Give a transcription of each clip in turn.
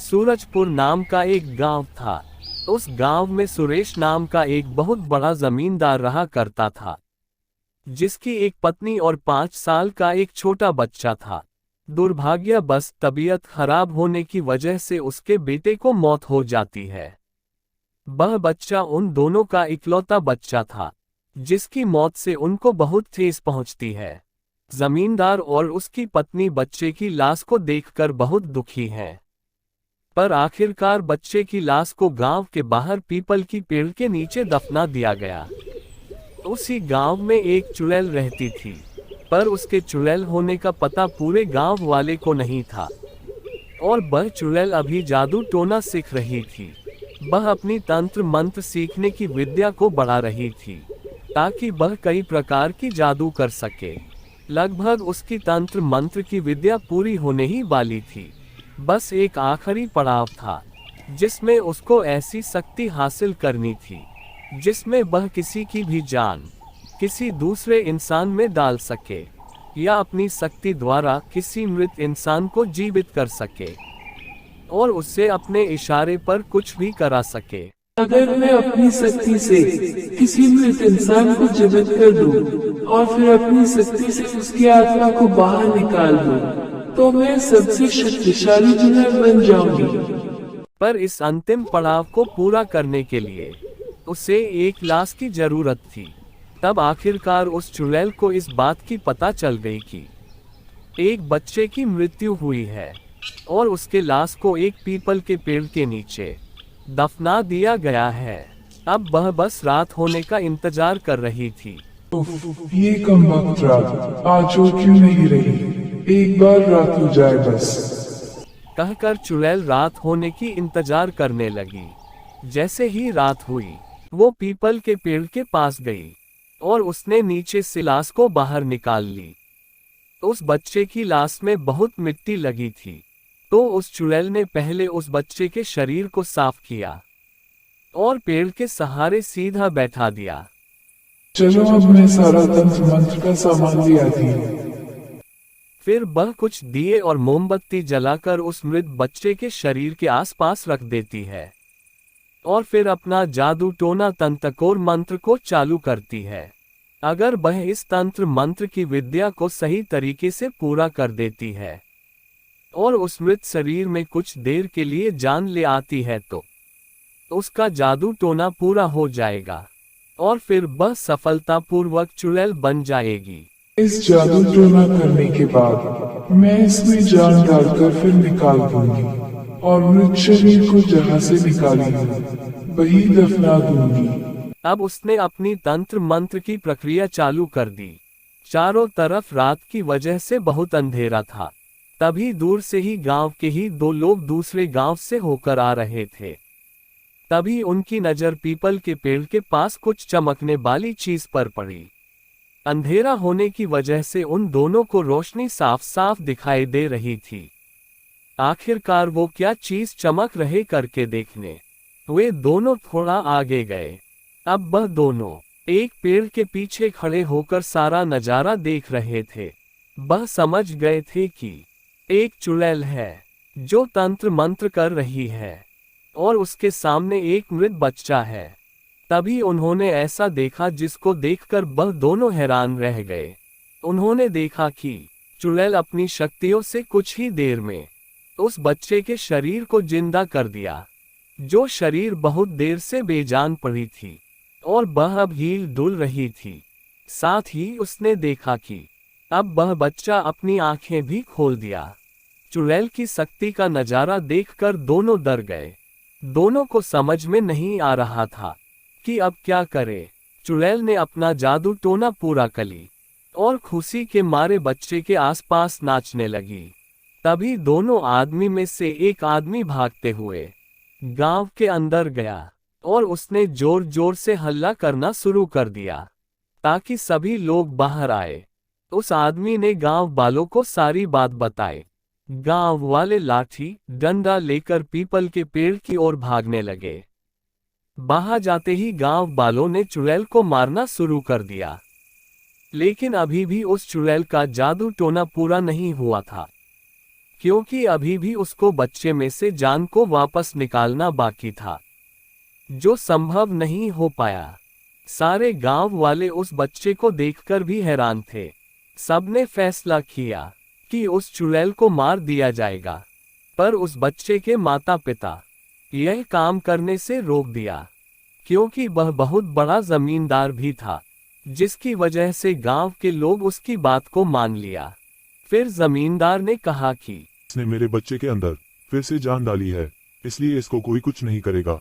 सूरजपुर नाम का एक गांव था। उस गांव में सुरेश नाम का एक बहुत बड़ा जमींदार रहा करता था, जिसकी एक पत्नी और 5 साल का एक छोटा बच्चा था। दुर्भाग्यवश तबीयत खराब होने की वजह से उसके बेटे को मौत हो जाती है। वह बच्चा उन दोनों का इकलौता बच्चा था, जिसकी मौत से उनको बहुत ठेस पहुंचती है। जमींदार और उसकी पत्नी बच्चे की लाश को देखकर बहुत दुखी हैं। पर आखिरकार बच्चे की लाश को गांव के बाहर पीपल की पेड़ के नीचे दफना दिया गया। उसी गांव में एक चुड़ैल रहती थी, पर उसके चुड़ैल होने का पता पूरे गांव वाले को नहीं था। और वह चुड़ैल अभी जादू टोना सीख रही थी। वह अपनी तंत्र मंत्र सीखने की विद्या को बढ़ा रही थी, ताकि वह कई प्रकार की जादू कर सके। लगभग उसकी तंत्र मंत्र की विद्या पूरी होने ही वाली थी। बस एक आखिरी पड़ाव था, जिसमें उसको ऐसी शक्ति हासिल करनी थी जिसमें वह किसी की भी जान किसी दूसरे इंसान में डाल सके, या अपनी शक्ति द्वारा किसी मृत इंसान को जीवित कर सके और उससे अपने इशारे पर कुछ भी करा सके। अगर मैं अपनी शक्ति से किसी मृत इंसान को जीवित कर दूं और फिर अपनी शक्ति से उसकी आत्मा को बाहर निकाल दूं, तो मैं सबसे शक्तिशाली चुड़ैल बन जाऊंगी। पर इस अंतिम पड़ाव को पूरा करने के लिए उसे एक लाश की जरूरत थी। तब आखिरकार उस चुड़ैल को इस बात की पता चल गई कि एक बच्चे की मृत्यु हुई है और उसके लाश को एक पीपल के पेड़ के नीचे दफना दिया गया है। अब वह बस रात होने का इंतजार कर रही थी। ये कम वक्त रात आज और क्यों नहीं रही? एक बार रात हो जाए बस, कहकर चुड़ैल रात होने की इंतजार करने लगी। जैसे ही रात हुई, वो पीपल के पेड़ के पास गई और उसने नीचे से लाश को बाहर निकाल ली। उस बच्चे की लाश में बहुत मिट्टी लगी थी, तो उस चुड़ैल ने पहले उस बच्चे के शरीर को साफ किया और पेड़ के सहारे सीधा बैठा दिया। चलो अब मैं सारा तंत्र मंत्र का सामान ले आती हूँ। फिर वह कुछ दिए और मोमबत्ती जलाकर उस मृत बच्चे के शरीर के आसपास रख देती है और फिर अपना जादू टोना तंतकोर मंत्र को चालू करती है। अगर वह इस तंत्र मंत्र की विद्या को सही तरीके से पूरा कर देती है और उस मृत शरीर में कुछ देर के लिए जान ले आती है, तो उसका जादू टोना पूरा हो जाएगा और फिर वह सफलतापूर्वक चुड़ैल बन जाएगी। इस जादू टोना करने के बाद मैं इसमें जान डालकर फिर निकाल दूंगी और मृत शरीर को जहाँ से निकाली हूँ वही दफना दूंगी। अब उसने अपनी तंत्र मंत्र की प्रक्रिया चालू कर दी। चारों तरफ रात की वजह से बहुत अंधेरा था। तभी दूर से ही गांव के ही दो लोग दूसरे गांव से होकर आ रहे थे। तभी उनकी नजर पीपल के पेड़ के पास कुछ चमकने वाली चीज पर पड़ी। अंधेरा होने की वजह से उन दोनों को रोशनी साफ साफ दिखाई दे रही थी। आखिरकार वो क्या चीज चमक रहे करके देखने वे दोनों थोड़ा आगे गए। अब वह दोनों एक पेड़ के पीछे खड़े होकर सारा नजारा देख रहे थे। वह समझ गए थे कि एक चुड़ैल है जो तंत्र मंत्र कर रही है और उसके सामने एक मृत बच्चा है। तभी उन्होंने ऐसा देखा जिसको देखकर वह दोनों हैरान रह गए। उन्होंने देखा कि चुड़ैल अपनी शक्तियों से कुछ ही देर में उस बच्चे के शरीर को जिंदा कर दिया, जो शरीर बहुत देर से बेजान पड़ी थी और वह अब हील डुल रही थी। साथ ही उसने देखा कि अब वह बच्चा अपनी आंखें भी खोल दिया। चुड़ैल की शक्ति का नजारा देखकर दोनों डर गए। दोनों को समझ में नहीं आ रहा था कि अब क्या करे। चुड़ैल ने अपना जादू टोना पूरा कर ली और खुशी के मारे बच्चे के आसपास नाचने लगी। तभी दोनों आदमी में से एक आदमी भागते हुए गांव के अंदर गया और उसने जोर जोर से हल्ला करना शुरू कर दिया ताकि सभी लोग बाहर आए। उस आदमी ने गांव वालों को सारी बात बताई। गांव वाले लाठी डंडा लेकर पीपल के पेड़ की ओर भागने लगे। बाहर जाते ही गांव वालों ने चुड़ैल को मारना शुरू कर दिया, लेकिन अभी भी उस चुड़ैल का जादू टोना पूरा नहीं हुआ था। क्योंकि अभी भी उसको बच्चे में से जान को वापस निकालना बाकी था, जो संभव नहीं हो पाया। सारे गांव वाले उस बच्चे को देखकर भी हैरान थे। सबने फैसला किया कि उस चुड़ैल को मार दिया जाएगा, पर उस बच्चे के माता पिता यह काम करने से रोक दिया, क्योंकि वह बहुत बड़ा जमींदार भी था, जिसकी वजह से गांव के लोग उसकी बात को मान लिया। फिर जमींदार ने कहा कि इसने मेरे बच्चे के अंदर फिर से जान डाली है, इसलिए इसको कोई कुछ नहीं करेगा।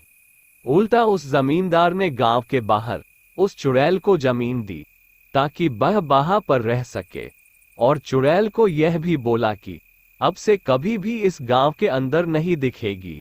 उल्टा उस जमींदार ने गांव के बाहर उस चुड़ैल को जमीन दी, ताकि वह वहां पर रह सके, और चुड़ैल को यह भी बोला कि अब से कभी भी इस गांव के अंदर नहीं दिखेगी।